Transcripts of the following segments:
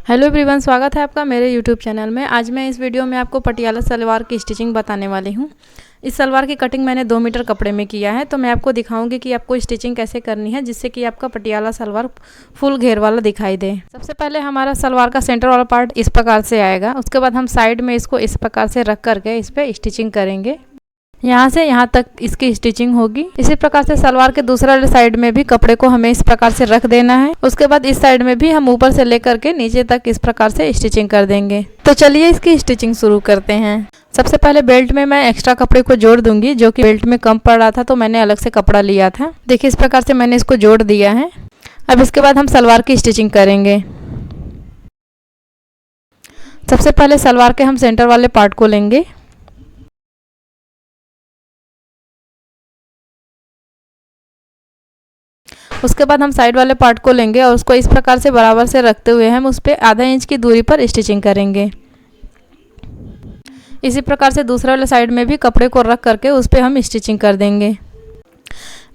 Hello everyone, स्वागत है आपका मेरे यूट्यूब चैनल में। आज मैं इस वीडियो में आपको पटियाला सलवार की स्टिचिंग बताने वाली हूँ। इस सलवार की कटिंग मैंने 2 मीटर कपड़े में किया है, तो मैं आपको दिखाऊंगी कि आपको स्टिचिंग कैसे करनी है जिससे कि आपका पटियाला सलवार फुल घेर वाला दिखाई दे। सबसे पहले हमारा सलवार का सेंटर वाला पार्ट इस प्रकार से आएगा। उसके बाद हम साइड में इसको इस प्रकार से रख करके इस पर स्टिचिंग करेंगे। यहाँ से यहाँ तक इसकी स्टिचिंग होगी। इसी प्रकार से सलवार के दूसरा वाले साइड में भी कपड़े को हमें इस प्रकार से रख देना है। उसके बाद इस साइड में भी हम ऊपर से लेकर के नीचे तक इस प्रकार से स्टिचिंग कर देंगे। तो चलिए इसकी स्टिचिंग शुरू करते हैं। सबसे पहले बेल्ट में मैं एक्स्ट्रा कपड़े को जोड़ दूंगी, जो कि बेल्ट में कम पड़ रहा था तो मैंने अलग से कपड़ा लिया था। देखिए इस प्रकार से मैंने इसको जोड़ दिया है। अब इसके बाद हम सलवार की स्टिचिंग करेंगे। सबसे पहले सलवार के हम सेंटर वाले पार्ट को लेंगे। उसके बाद हम साइड वाले पार्ट को लेंगे और उसको इस प्रकार से बराबर से रखते हुए हम उस पर आधा इंच की दूरी पर स्टिचिंग करेंगे। इसी प्रकार से दूसरे वाले साइड में भी कपड़े को रख करके उस पर हम स्टिचिंग कर देंगे।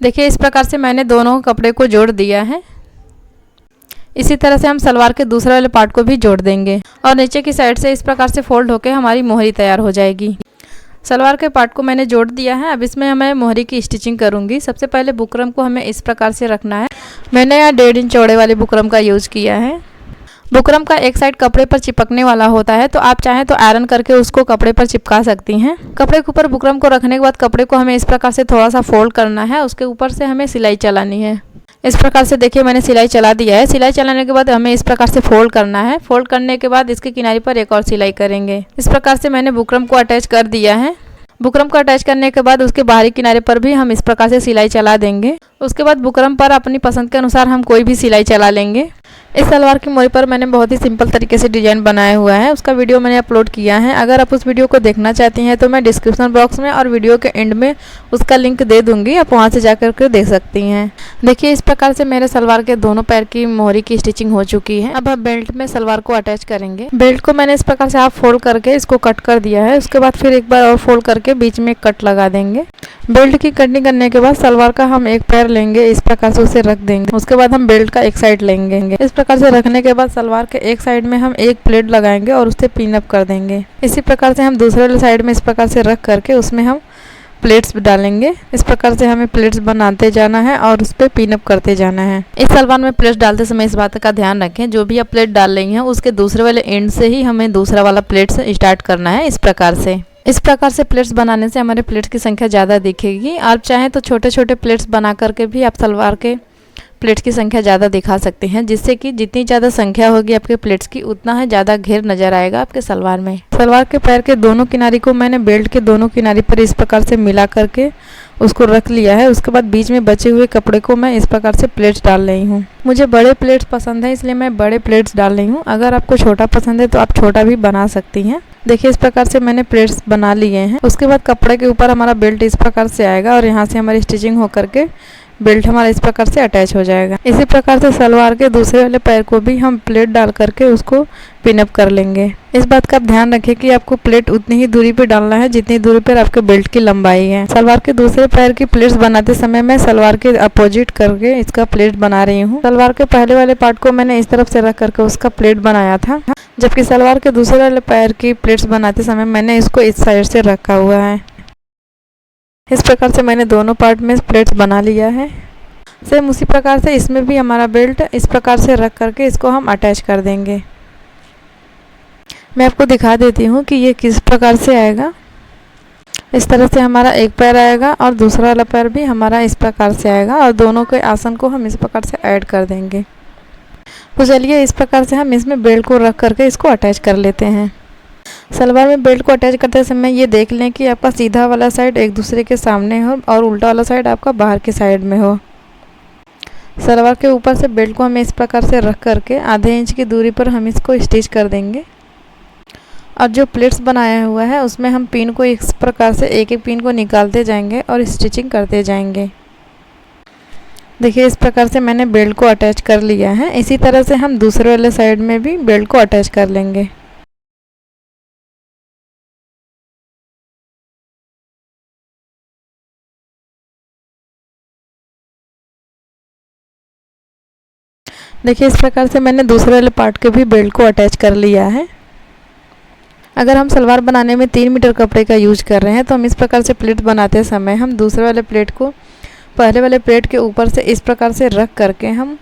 देखिए इस प्रकार से मैंने दोनों कपड़े को जोड़ दिया है। इसी तरह से हम सलवार के दूसरे वाले पार्ट को भी जोड़ देंगे और नीचे की साइड से इस प्रकार से फोल्ड होकर हमारी मोहरी तैयार हो जाएगी। सलवार के पार्ट को मैंने जोड़ दिया है। अब इसमें मैं मोहरी की स्टिचिंग करूंगी। सबसे पहले बुकरम को हमें इस प्रकार से रखना है। मैंने यहाँ 1.5 इंच चौड़े वाले बुकरम का यूज़ किया है। बुकरम का एक साइड कपड़े पर चिपकने वाला होता है, तो आप चाहें तो आयरन करके उसको कपड़े पर चिपका सकती हैं। कपड़े के ऊपर बुकरम को रखने के बाद कपड़े को हमें इस प्रकार से थोड़ा सा फोल्ड करना है। उसके ऊपर से हमें सिलाई चलानी है। इस प्रकार से देखिए मैंने सिलाई चला दिया है। सिलाई चलाने के बाद हमें इस प्रकार से फोल्ड करना है। फोल्ड करने के बाद इसके किनारे पर एक और सिलाई करेंगे। इस प्रकार से मैंने बुकरम को अटैच कर दिया है। बुकरम को अटैच करने के बाद उसके बाहरी किनारे पर भी हम इस प्रकार से सिलाई चला देंगे। उसके बाद बुकरम पर अपनी पसंद के अनुसार हम कोई भी सिलाई चला लेंगे। इस सलवार की मोहरी पर मैंने बहुत ही सिंपल तरीके से डिजाइन बनाया हुआ है। उसका वीडियो मैंने अपलोड किया है। अगर आप उस वीडियो को देखना चाहती हैं तो मैं डिस्क्रिप्शन बॉक्स में और वीडियो के एंड में उसका लिंक दे दूंगी, आप वहां से जाकर के देख सकती हैं। देखिए इस प्रकार से मेरे सलवार के दोनों पैर की मोहरी की स्टिचिंग हो चुकी है। अब हम बेल्ट में सलवार को अटैच करेंगे। बेल्ट को मैंने इस प्रकार से हाफ फोल्ड करके इसको कट कर दिया है। उसके बाद फिर एक बार और फोल्ड करके बीच में एक कट लगा देंगे। बेल्ट की कटिंग करने के बाद सलवार का हम एक पैर लेंगे, इस प्रकार से उसे रख देंगे। उसके बाद हम बेल्ट का एक साइड लेंगे। इस प्रकार से रखने के बाद सलवार के एक साइड में हम एक प्लेट लगाएंगे और उससे पिन अप कर देंगे। इसी प्रकार से हम दूसरे वाले साइड में इस प्रकार से रख करके उसमें हम प्लेट्स डालेंगे। इस प्रकार से हमें प्लेट्स बनाते जाना है और उस पर पिन अप करते जाना है। इस सलवार में प्लेट्स डालते समय इस बात का ध्यान रखें, जो भी आप प्लेट डाल रही हैं उसके दूसरे वाले एंड से ही हमें दूसरा वाला प्लेट्स स्टार्ट करना है। इस प्रकार से प्लेट्स बनाने से हमारे प्लेट्स की संख्या ज़्यादा दिखेगी। आप चाहें तो छोटे छोटे प्लेट्स बना करके भी आप सलवार के प्लेट्स की संख्या ज़्यादा दिखा सकते हैं, जिससे कि जितनी ज़्यादा संख्या होगी आपके प्लेट्स की उतना है ज़्यादा घेर नज़र आएगा आपके सलवार में। सलवार के पैर के दोनों किनारे को मैंने बेल्ट के दोनों किनारे पर इस प्रकार से मिला करके उसको रख लिया है। उसके बाद बीच में बचे हुए कपड़े को मैं इस प्रकार से प्लेट्स डाल रही हूँ। मुझे बड़े प्लेट्स पसंद है इसलिए मैं बड़े प्लेट्स डाल रही हूँ। अगर आपको छोटा पसंद है तो आप छोटा भी बना सकती हैं। देखिए इस प्रकार से मैंने प्लेट्स बना लिए हैं। उसके बाद कपड़े के ऊपर हमारा बेल्ट इस प्रकार से आएगा और यहाँ से हमारी स्टिचिंग होकर के बेल्ट हमारा इस प्रकार से अटैच हो जाएगा। इसी प्रकार से सलवार के दूसरे वाले पैर को भी हम प्लेट डाल करके उसको पिन अप कर लेंगे। इस बात का आप ध्यान रखें कि आपको प्लेट उतनी ही दूरी पे डालना है जितनी दूरी पर आपके बेल्ट की लंबाई है। सलवार के दूसरे पैर की प्लेट्स बनाते समय मैं सलवार के अपोजिट करके इसका प्लेट बना रही हूँ। सलवार के पहले वाले पार्ट को मैंने इस तरफ से रख करके उसका प्लेट बनाया था, जबकि सलवार के दूसरे वाले पैर की प्लेट्स बनाते समय मैंने इसको इस साइड से रखा हुआ है। इस प्रकार से मैंने दोनों पार्ट में प्लेट्स बना लिया है। सेम उसी प्रकार से इसमें भी हमारा बेल्ट इस प्रकार से रख करके इसको हम अटैच कर देंगे। मैं आपको दिखा देती हूँ कि ये किस प्रकार से आएगा। इस तरह से हमारा एक पैर आएगा और दूसरा वाला पैर भी हमारा इस प्रकार से आएगा और दोनों के आसन को हम इस प्रकार से ऐड कर देंगे। तो चलिए इस प्रकार से हम इसमें बेल्ट को रख करके इसको अटैच कर लेते हैं। सलवार में बेल्ट को अटैच करते समय ये देख लें कि आपका सीधा वाला साइड एक दूसरे के सामने हो और उल्टा वाला साइड आपका बाहर की साइड में हो। सलवार के ऊपर से बेल्ट को हमें इस प्रकार से रख करके आधे इंच की दूरी पर हम इसको स्टिच कर देंगे और जो प्लेट्स बनाया हुआ है उसमें हम पिन को इस प्रकार से एक एक पिन को निकालते जाएंगे और स्टिचिंग करते जाएंगे। देखिए इस प्रकार से मैंने बेल्ट को अटैच कर लिया है। इसी तरह से हम दूसरे वाले साइड में भी बेल्ट को अटैच कर लेंगे। देखिए इस प्रकार से मैंने दूसरे वाले पार्ट के भी बेल्ट को अटैच कर लिया है। अगर हम सलवार बनाने में 3 मीटर कपड़े का यूज कर रहे हैं तो हम इस प्रकार से प्लेट बनाते समय हम दूसरे वाले प्लेट को पहले वाले प्लेट के ऊपर से इस प्रकार से रख करके हम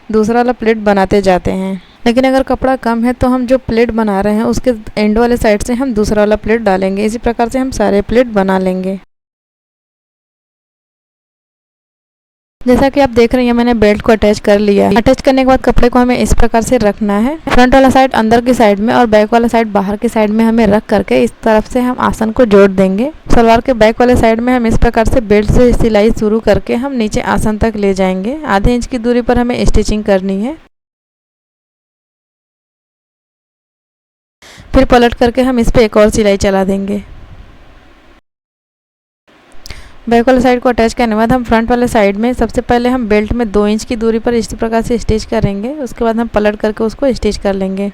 दूसरा वाला प्लेट बनाते जाते हैं। लेकिन अगर कपड़ा कम है तो हम जो प्लेट बना रहे हैं उसके एंड वाले साइड से हम दूसरा वाला प्लेट डालेंगे। इसी प्रकार से हम सारे प्लेट बना लेंगे। जैसा कि आप देख रहे हैं मैंने बेल्ट को अटैच कर लिया है। अटैच करने के बाद कपड़े को हमें इस प्रकार से रखना है। फ्रंट वाला साइड अंदर की साइड में और बैक वाला साइड बाहर की साइड में हमें रख करके इस तरफ से हम आसन को जोड़ देंगे। सलवार के बैक वाले साइड में हम इस प्रकार से बेल्ट से सिलाई शुरू करके हम नीचे आसन तक ले जाएंगे। आधे इंच की दूरी पर हमें स्टिचिंग करनी है। फिर पलट करके हम इस पर एक और सिलाई चला देंगे। बैक वाले साइड को अटैच करने के बाद हम फ्रंट वाले साइड में सबसे पहले हम बेल्ट में 2 इंच की दूरी पर इस प्रकार से स्टिच करेंगे। उसके बाद हम पलट करके उसको स्टिच कर लेंगे।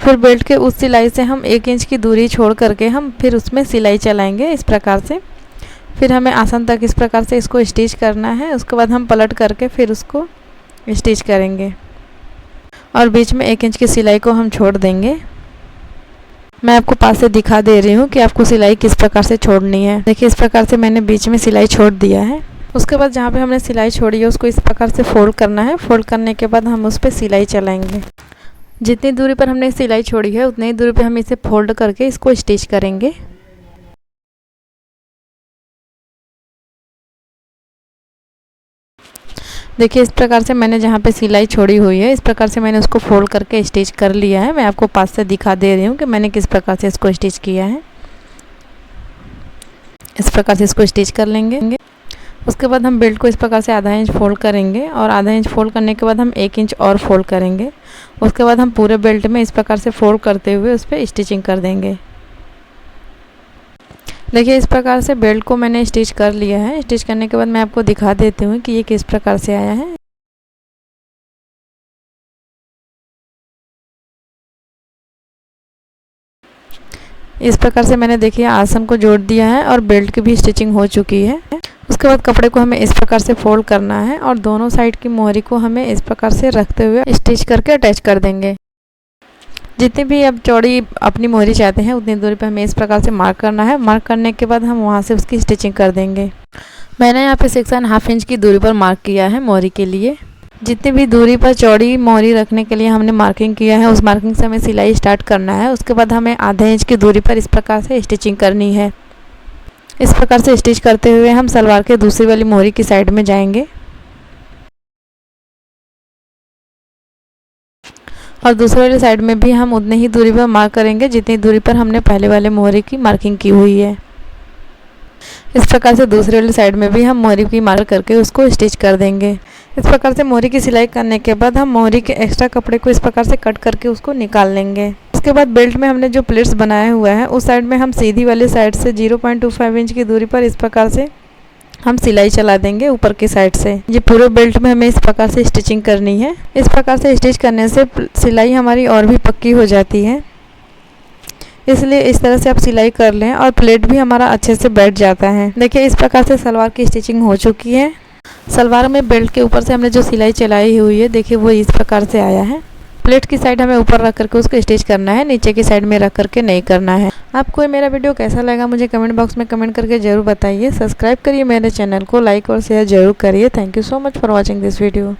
फिर बेल्ट के उस सिलाई से हम 1 इंच की दूरी छोड़ करके हम फिर उसमें सिलाई चलाएंगे इस प्रकार से। फिर हमें आसन तक इस प्रकार से इसको स्टिच करना है। उसके बाद हम पलट करके फिर उसको स्टिच करेंगे और बीच में 1 इंच की सिलाई को हम छोड़ देंगे। मैं आपको पास से दिखा दे रही हूँ कि आपको सिलाई किस प्रकार से छोड़नी है। देखिए इस प्रकार से मैंने बीच में सिलाई छोड़ दिया है। उसके बाद जहाँ पे हमने सिलाई छोड़ी है उसको इस प्रकार से फोल्ड करना है। फोल्ड करने के बाद हम उस पर सिलाई चलाएंगे। जितनी दूरी पर हमने सिलाई छोड़ी है उतनी ही दूरी पर हम इसे फोल्ड करके इसको स्टिच करेंगे। देखिए इस प्रकार से मैंने जहाँ पे सिलाई छोड़ी हुई है इस प्रकार से मैंने उसको फोल्ड करके स्टिच कर लिया है। मैं आपको पास से दिखा दे रही हूँ कि मैंने किस प्रकार से इसको स्टिच किया है। इस प्रकार से इसको स्टिच कर लेंगे। उसके बाद हम बेल्ट को इस प्रकार से आधा इंच फोल्ड करेंगे और आधा इंच फोल्ड करने के बाद हम 1 इंच और फोल्ड करेंगे। उसके बाद हम पूरे बेल्ट में इस प्रकार से फोल्ड करते हुए उस पर स्टिचिंग कर देंगे। देखिए इस प्रकार से बेल्ट को मैंने स्टिच कर लिया है। स्टिच करने के बाद मैं आपको दिखा देती हूँ कि ये किस प्रकार से आया है। इस प्रकार से मैंने देखिए आसन को जोड़ दिया है और बेल्ट की भी स्टिचिंग हो चुकी है। उसके बाद कपड़े को हमें इस प्रकार से फोल्ड करना है और दोनों साइड की मोहरी को हमें इस प्रकार से रखते हुए स्टिच करके अटैच कर देंगे। जितनी भी अब चौड़ी अपनी मोहरी चाहते हैं उतनी दूरी पर हमें इस प्रकार से मार्क करना है। मार्क करने के बाद हम वहाँ से उसकी स्टिचिंग कर देंगे। मैंने यहाँ पे 6.5 इंच की दूरी पर मार्क किया है मोहरी के लिए। जितनी भी दूरी पर चौड़ी मोहरी रखने के लिए हमने मार्किंग किया है उस मार्किंग से हमें सिलाई स्टार्ट करना है। उसके बाद हमें आधे इंच की दूरी पर इस प्रकार से स्टिचिंग करनी है। इस प्रकार से स्टिच करते हुए हम सलवार के दूसरी वाली मोहरी की साइड में जाएंगे और दूसरे वाली साइड में भी हम उतनी ही दूरी पर मार्क करेंगे जितनी दूरी पर हमने पहले वाले मोहरी की मार्किंग की हुई है। इस प्रकार से दूसरे वाली साइड में भी हम मोहरी की मार्क करके उसको स्टिच कर देंगे। इस प्रकार से मोहरी की सिलाई करने के बाद हम मोहरी के एक्स्ट्रा कपड़े को इस प्रकार से कट करके उसको निकाल लेंगे। उसके बाद बेल्ट में हमने जो प्लेट्स बनाया हुआ है उस साइड में हम सीधी वाली साइड से 0.25 इंच की दूरी पर इस प्रकार से हम सिलाई चला देंगे ऊपर की साइड से। ये पूरे बेल्ट में हमें इस प्रकार से स्टिचिंग करनी है। इस प्रकार से स्टिच करने से सिलाई हमारी और भी पक्की हो जाती है, इसलिए इस तरह से आप सिलाई कर लें और प्लेट भी हमारा अच्छे से बैठ जाता है। देखिए इस प्रकार से सलवार की स्टिचिंग हो चुकी है। सलवार में बेल्ट के ऊपर से हमने जो सिलाई चलाई हुई है देखिए वो इस प्रकार से आया है। प्लेट की साइड हमें ऊपर रख करके उसको स्टिच करना है, नीचे की साइड में रख करके नहीं करना है। आपको ये मेरा वीडियो कैसा लगा मुझे कमेंट बॉक्स में कमेंट करके ज़रूर बताइए। सब्सक्राइब करिए मेरे चैनल को, लाइक और शेयर ज़रूर करिए। Thank you so much for watching this video.